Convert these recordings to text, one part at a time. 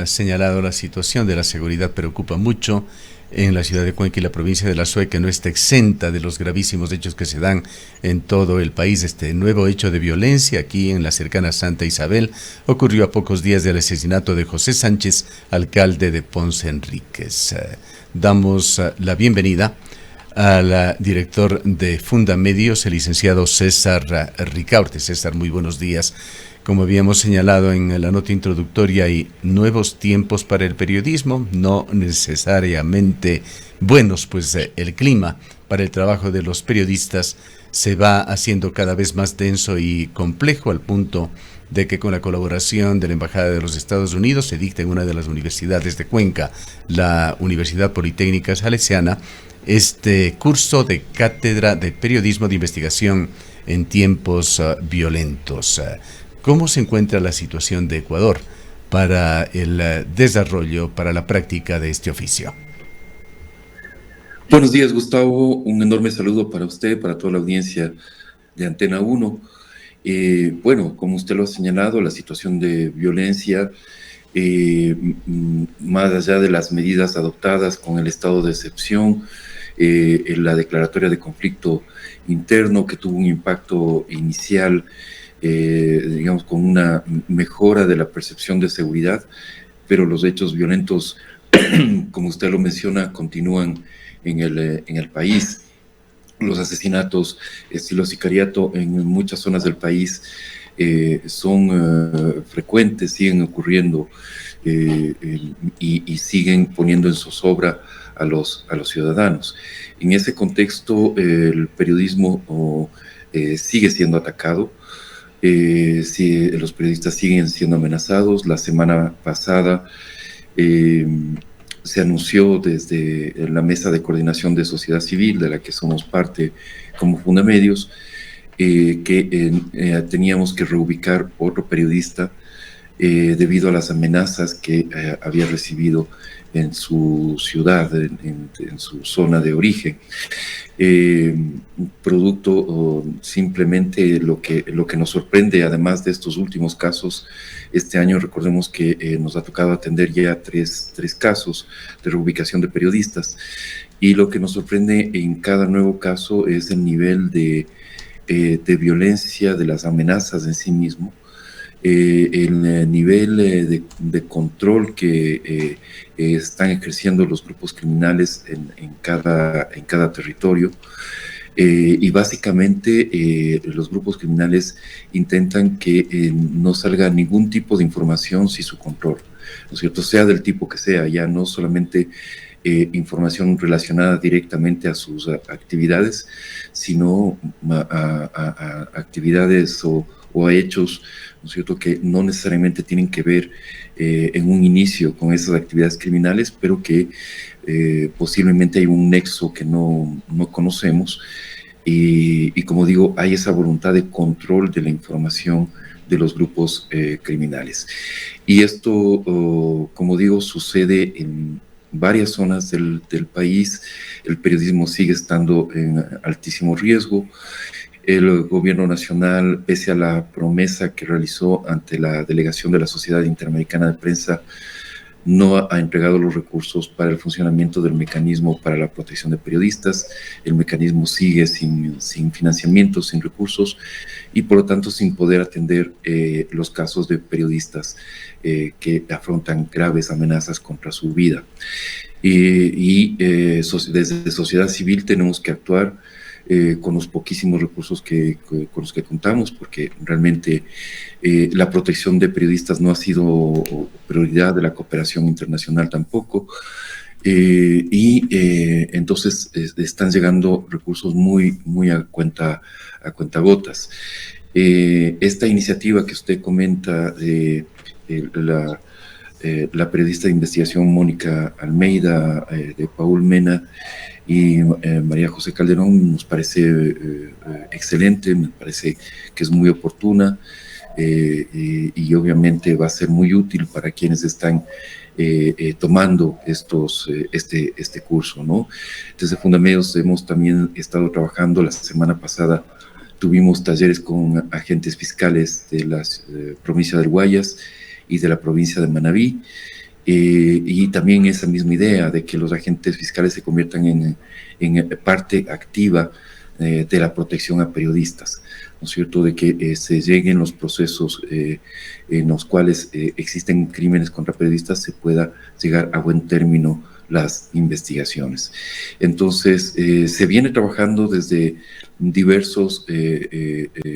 señalado, la situación de la seguridad preocupa mucho en la ciudad de Cuenca y la provincia de La Suay, que no está exenta de los gravísimos hechos que se dan en todo el país. Este nuevo hecho de violencia aquí en la cercana Santa Isabel ocurrió a pocos días del asesinato de José Sánchez, alcalde de Ponce Enríquez. Damos la bienvenida al director de Fundamedios, el licenciado César Ricaurte. César, muy buenos días. Como habíamos señalado en la nota introductoria, hay nuevos tiempos para el periodismo, no necesariamente buenos, pues el clima para el trabajo de los periodistas se va haciendo cada vez más denso y complejo, al punto de que con la colaboración de la Embajada de los Estados Unidos se dicta en una de las universidades de Cuenca, la Universidad Politécnica Salesiana, este curso de cátedra de periodismo de investigación en tiempos violentos. ¿Cómo se encuentra la situación de Ecuador para el desarrollo, para la práctica de este oficio? Buenos días, Gustavo. Un enorme saludo para usted, para toda la audiencia de Antena 1. Bueno, como usted lo ha señalado, la situación de violencia, más allá de las medidas adoptadas con el estado de excepción, en la declaratoria de conflicto interno, que tuvo un impacto inicial, digamos, con una mejora de la percepción de seguridad, pero los hechos violentos, como usted lo menciona, continúan en el país. Los asesinatos, estilo sicariato, en muchas zonas del país son frecuentes, siguen ocurriendo y siguen poniendo en zozobra a los ciudadanos. En ese contexto, el periodismo sigue siendo atacado. Sí, los periodistas siguen siendo amenazados. La semana pasada se anunció desde la Mesa de Coordinación de Sociedad Civil, de la que somos parte como Fundamedios, que teníamos que reubicar otro periodista debido a las amenazas que había recibido en su ciudad, en su zona de origen. Producto simplemente lo que nos sorprende, además de estos últimos casos, este año recordemos que nos ha tocado atender ya tres casos de reubicación de periodistas, y lo que nos sorprende en cada nuevo caso es el nivel de violencia, de las amenazas en sí mismo, el nivel de control que están ejerciendo los grupos criminales en cada territorio. Y básicamente los grupos criminales intentan que no salga ningún tipo de información sin su control, ¿no es cierto? Sea del tipo que sea, ya no solamente información relacionada directamente a sus actividades, sino a actividades o a hechos, ¿no es cierto?, que no necesariamente tienen que ver en un inicio con esas actividades criminales, pero que posiblemente hay un nexo que no conocemos, y como digo, hay esa voluntad de control de la información de los grupos criminales. Y esto, como digo, sucede en varias zonas del país. El periodismo sigue estando en altísimo riesgo. El gobierno nacional, pese a la promesa que realizó ante la delegación de la Sociedad Interamericana de Prensa, no ha entregado los recursos para el funcionamiento del mecanismo para la protección de periodistas. El mecanismo sigue sin financiamiento, sin recursos, y por lo tanto sin poder atender los casos de periodistas que afrontan graves amenazas contra su vida. Desde sociedad civil tenemos que actuar con los poquísimos recursos con los que contamos, porque realmente la protección de periodistas no ha sido prioridad de la cooperación internacional tampoco, entonces están llegando recursos muy a cuentagotas. Esta iniciativa que usted comenta de la periodista de investigación Mónica Almeida, de Paul Mena y María José Calderón, nos parece excelente, me parece que es muy oportuna, y obviamente va a ser muy útil para quienes están tomando este curso, ¿no? Desde Fundamedios hemos también estado trabajando. La semana pasada tuvimos talleres con agentes fiscales de la provincia del Guayas y de la provincia de Manabí, y también esa misma idea de que los agentes fiscales se conviertan en parte activa de la protección a periodistas, ¿no es cierto?, de que se lleguen los procesos en los cuales existen crímenes contra periodistas, se pueda llegar a buen término las investigaciones. Entonces, se viene trabajando desde diversos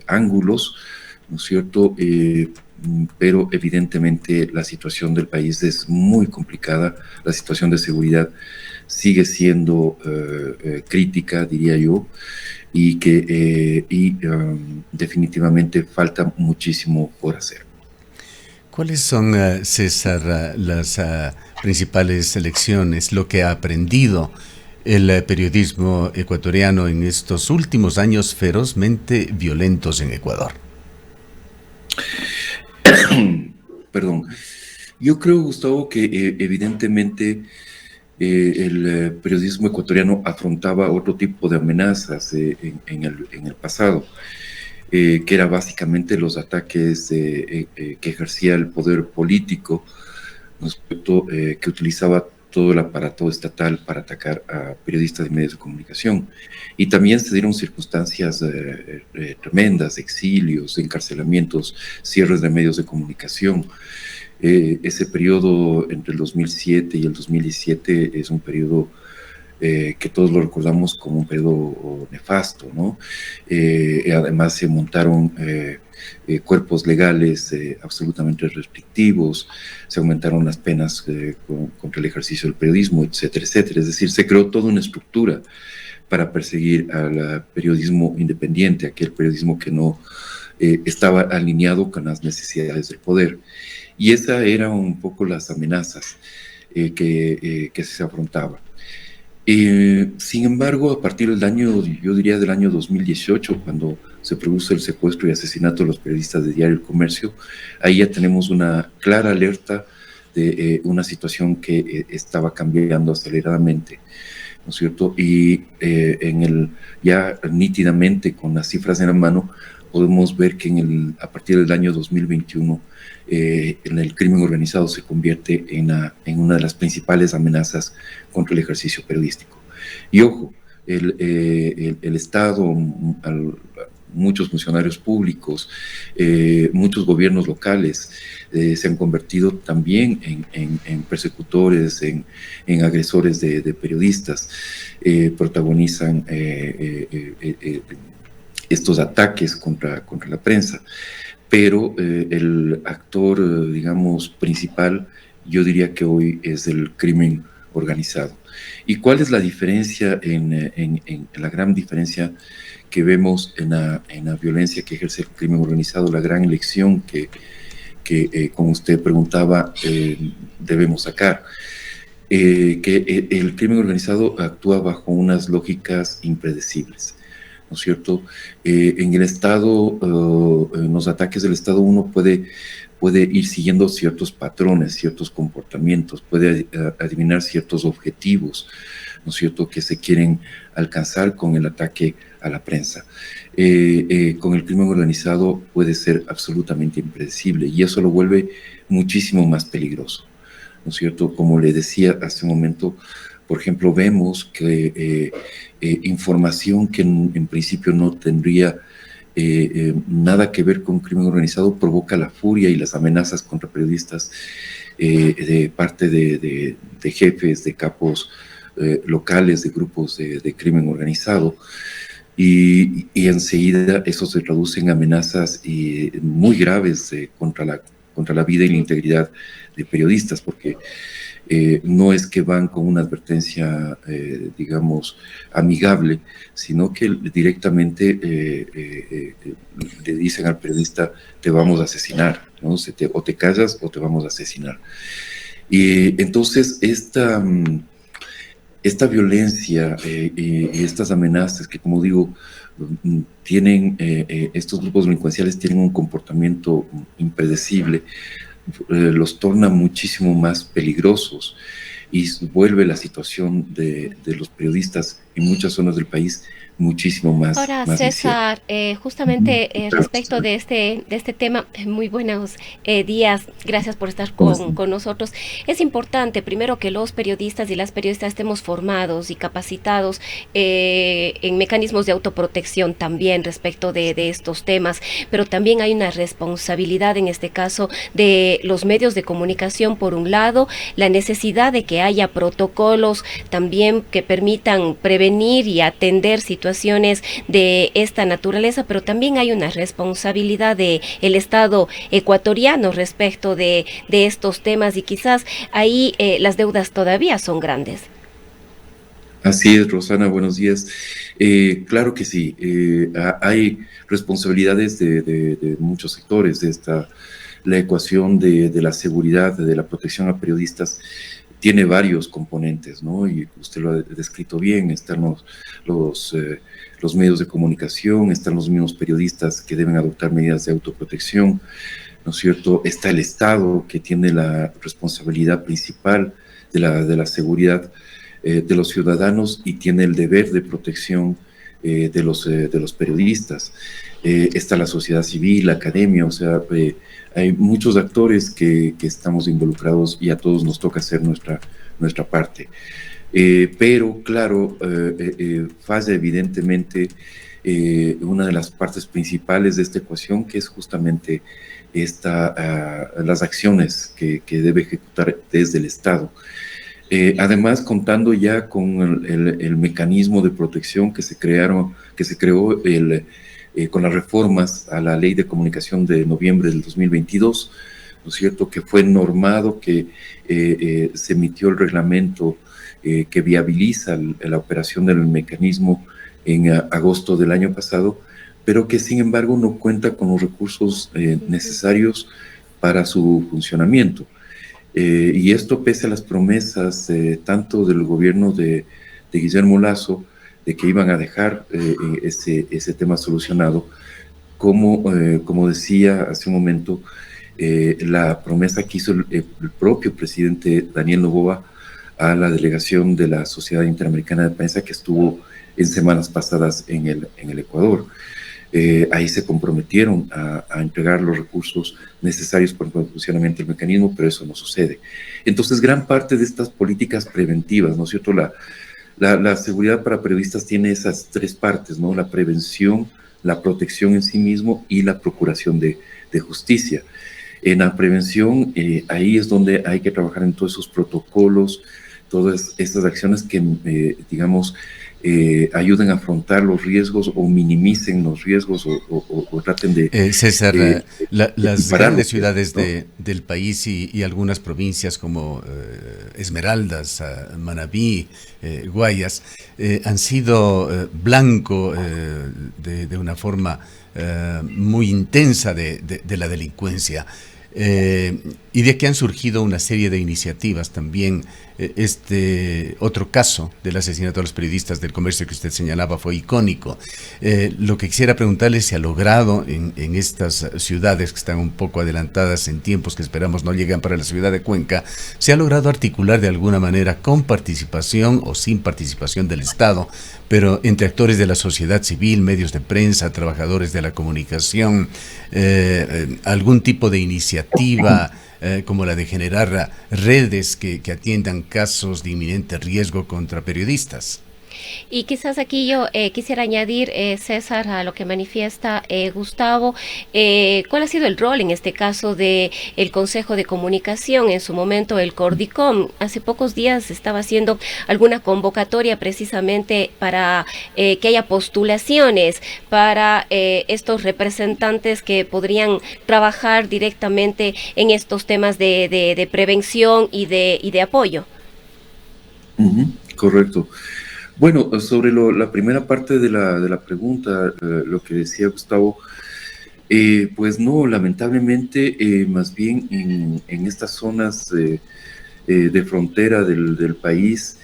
ángulos, ¿no es cierto?, pero evidentemente la situación del país es muy complicada, la situación de seguridad sigue siendo crítica, diría yo, y que definitivamente falta muchísimo por hacer. ¿Cuáles son, César, las principales lecciones, lo que ha aprendido el periodismo ecuatoriano en estos últimos años ferozmente violentos en Ecuador? Perdón. Yo creo, Gustavo, que evidentemente el periodismo ecuatoriano afrontaba otro tipo de amenazas en el pasado, que era básicamente los ataques que ejercía el poder político, ¿no es cierto?, que utilizaba todo el aparato estatal para atacar a periodistas y medios de comunicación. Y también se dieron circunstancias tremendas, exilios, encarcelamientos, cierres de medios de comunicación. Ese periodo entre el 2007 y el 2017 es un periodo que todos lo recordamos como un periodo nefasto, ¿no? Además se montaron cuerpos legales absolutamente restrictivos, se aumentaron las penas contra el ejercicio del periodismo, etcétera, etcétera. Es decir, se creó toda una estructura para perseguir al periodismo independiente, aquel periodismo que no estaba alineado con las necesidades del poder. Y esa eran un poco las amenazas que se afrontaban. Sin embargo, a partir del año, yo diría del año 2018, cuando se produce el secuestro y asesinato de los periodistas de Diario El Comercio, ahí ya tenemos una clara alerta de una situación que estaba cambiando aceleradamente, ¿no es cierto? Y ya nítidamente, con las cifras en la mano, podemos ver que a partir del año 2021 el crimen organizado se convierte en una de las principales amenazas contra el ejercicio periodístico. Y ojo, el Estado, muchos funcionarios públicos, muchos gobiernos locales se han convertido también en persecutores, en agresores de periodistas, protagonizan estos ataques contra la prensa. Pero el actor, digamos, principal, yo diría que hoy es el crimen organizado. ¿Y cuál es la diferencia, la gran diferencia que vemos en la violencia que ejerce el crimen organizado, la gran lección que como usted preguntaba, debemos sacar? Que el crimen organizado actúa bajo unas lógicas impredecibles, ¿no es cierto? En el Estado, en los ataques del Estado, uno puede ir siguiendo ciertos patrones, ciertos comportamientos, puede adivinar ciertos objetivos, ¿no es cierto?, que se quieren alcanzar con el ataque a la prensa. Con el crimen organizado puede ser absolutamente impredecible y eso lo vuelve muchísimo más peligroso, ¿no es cierto? Como le decía hace un momento, por ejemplo, vemos que información que en principio no tendría nada que ver con crimen organizado provoca la furia y las amenazas contra periodistas de parte de jefes, de capos locales, de grupos de crimen organizado. Y enseguida eso se traduce en amenazas muy graves contra la vida y la integridad de periodistas, porque no es que van con una advertencia, digamos, amigable, sino que directamente le dicen al periodista: te vamos a asesinar, ¿no? O te callas o te vamos a asesinar. Y entonces esta violencia y estas amenazas que, como digo, tienen, estos grupos delincuenciales tienen un comportamiento impredecible, los torna muchísimo más peligrosos y vuelve la situación de los periodistas en muchas zonas del país muchísimo Ahora, más incierto. César, justamente Claro, respecto de este tema, muy buenos días, gracias por estar ¿cómo están? con nosotros. Es importante, primero, que los periodistas y las periodistas estemos formados y capacitados en mecanismos de autoprotección también respecto de estos temas, pero también hay una responsabilidad en este caso de los medios de comunicación, por un lado, la necesidad de que haya protocolos también que permitan prevenir y atender situaciones de esta naturaleza, pero también hay una responsabilidad de el Estado ecuatoriano respecto de estos temas, y quizás ahí las deudas todavía son grandes. Así es, Rosana, buenos días. Claro que sí, hay responsabilidades de muchos sectores de esta, la ecuación de la seguridad, de la protección a periodistas, tiene varios componentes, ¿no? Y usted lo ha descrito bien, están los, eh, los medios de comunicación, están los mismos periodistas que deben adoptar medidas de autoprotección, ¿no es cierto? Está el Estado, que tiene la responsabilidad principal de la seguridad de los ciudadanos y tiene el deber de protección de los periodistas. Está la sociedad civil, la academia, o sea, hay muchos actores que estamos involucrados y a todos nos toca hacer nuestra parte. Pero, claro, falla evidentemente una de las partes principales de esta ecuación, que es justamente las acciones que debe ejecutar desde el Estado. Además, contando ya con el mecanismo de protección que se creó con las reformas a la Ley de Comunicación de noviembre del 2022, ¿no es cierto?, que fue normado, que se emitió el reglamento que viabiliza la operación del mecanismo en agosto del año pasado, pero que sin embargo no cuenta con los recursos necesarios para su funcionamiento. Y esto pese a las promesas tanto del gobierno de Guillermo Lasso de que iban a dejar ese tema solucionado, como decía hace un momento, la promesa que hizo el propio presidente Daniel Noboa a la delegación de la Sociedad Interamericana de Prensa que estuvo en semanas pasadas en el Ecuador. Ahí se comprometieron a entregar los recursos necesarios para el funcionamiento del mecanismo, pero eso no sucede. Entonces, gran parte de estas políticas preventivas, ¿no es cierto? La seguridad para periodistas tiene esas tres partes, ¿no? La prevención, la protección en sí mismo y la procuración de justicia. En la prevención, ahí es donde hay que trabajar en todos esos protocolos, todas estas acciones que, digamos, ayuden a afrontar los riesgos o minimicen los riesgos o traten César, de las equiparar los grandes riesgos, ciudades ¿no? del país y algunas provincias como Esmeraldas, Manabí, Guayas, han sido blanco de una forma muy intensa de la delincuencia. Y de aquí han surgido una serie de iniciativas también. Este otro caso del asesinato de los periodistas del comercio que usted señalaba fue icónico. Lo que quisiera preguntarle es si ha logrado en estas ciudades que están un poco adelantadas en tiempos que esperamos no llegan para la ciudad de Cuenca, se ha logrado articular de alguna manera con participación o sin participación del Estado, pero entre actores de la sociedad civil, medios de prensa, trabajadores de la comunicación, algún tipo de iniciativa como la de generar redes que atiendan casos de inminente riesgo contra periodistas. Y quizás aquí yo quisiera añadir, César, a lo que manifiesta Gustavo, ¿cuál ha sido el rol en este caso de el Consejo de Comunicación? En su momento el Cordicom, hace pocos días estaba haciendo alguna convocatoria precisamente para que haya postulaciones para estos representantes que podrían trabajar directamente en estos temas de prevención y de apoyo. Correcto. Bueno, sobre la primera parte de la pregunta, lo que decía Gustavo, pues no, lamentablemente, más bien en estas zonas de frontera del país,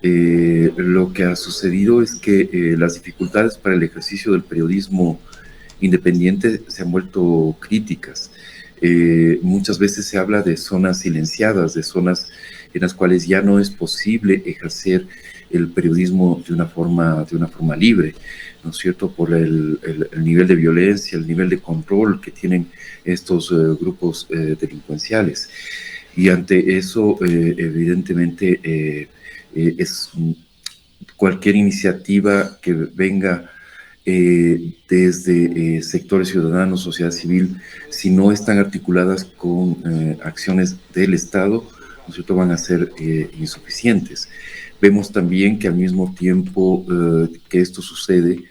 lo que ha sucedido es que las dificultades para el ejercicio del periodismo independiente se han vuelto críticas. Muchas veces se habla de zonas silenciadas, de zonas en las cuales ya no es posible ejercer el periodismo de una forma libre, ¿no es cierto?, por el nivel de violencia, el nivel de control que tienen estos grupos delincuenciales. Y ante eso, evidentemente, es cualquier iniciativa que venga desde sectores ciudadanos, sociedad civil, si no están articuladas con acciones del Estado, ¿no es cierto?, van a ser insuficientes. Vemos también que al mismo tiempo que esto sucede,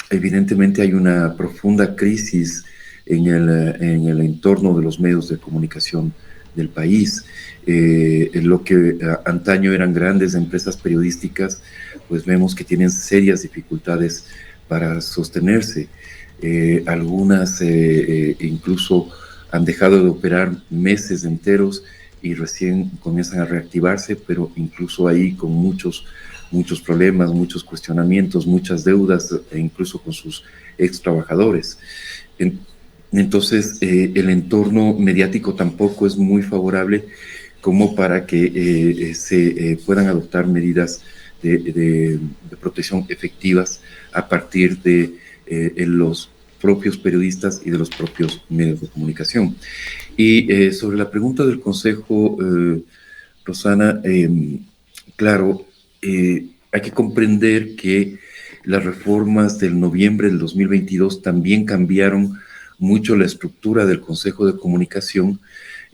evidentemente hay una profunda crisis en el entorno de los medios de comunicación del país. En lo que antaño eran grandes empresas periodísticas, pues vemos que tienen serias dificultades para sostenerse. Algunas incluso han dejado de operar meses enteros y recién comienzan a reactivarse, pero incluso ahí con muchos problemas, muchos cuestionamientos, muchas deudas, e incluso con sus ex trabajadores. Entonces, el entorno mediático tampoco es muy favorable como para que se puedan adoptar medidas de protección efectivas a partir de los propios periodistas y de los propios medios de comunicación. Y sobre la pregunta del Consejo, Rosana, claro, hay que comprender que las reformas del noviembre del 2022 también cambiaron mucho la estructura del Consejo de Comunicación.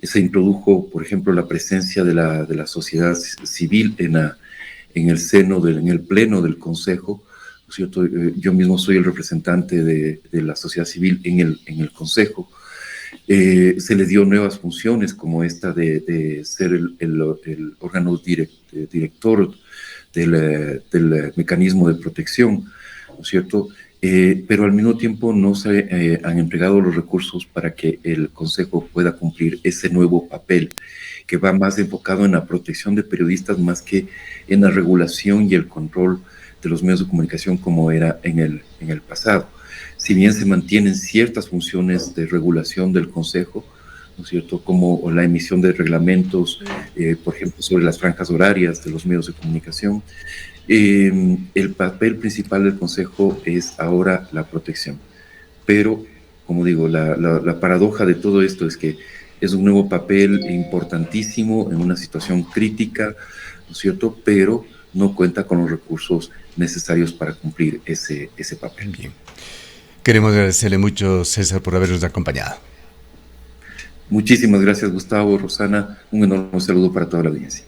Se introdujo, por ejemplo, la presencia de la sociedad civil en el pleno del Consejo, ¿no es cierto? Yo mismo soy el representante de la sociedad civil en el Consejo. Se le dio nuevas funciones como esta de ser el órgano director del mecanismo de protección, ¿no es cierto? Pero al mismo tiempo no se han entregado los recursos para que el Consejo pueda cumplir ese nuevo papel, que va más enfocado en la protección de periodistas más que en la regulación y el control de los medios de comunicación como era en el pasado. Si bien se mantienen ciertas funciones de regulación del Consejo, ¿no es cierto?, como la emisión de reglamentos, por ejemplo, sobre las franjas horarias de los medios de comunicación, el papel principal del Consejo es ahora la protección. Pero, como digo, la paradoja de todo esto es que es un nuevo papel importantísimo en una situación crítica, ¿no es cierto?, pero no cuenta con los recursos necesarios para cumplir ese papel. Bien. Queremos agradecerle mucho, César, por habernos acompañado. Muchísimas gracias, Gustavo, Rosana. Un enorme saludo para toda la audiencia.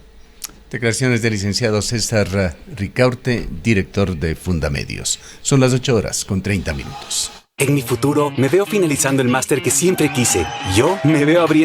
Declaraciones del licenciado César Ricaurte, director de Fundamedios. Son las 8:30. En mi futuro, me veo finalizando el máster que siempre quise. Yo me veo abriendo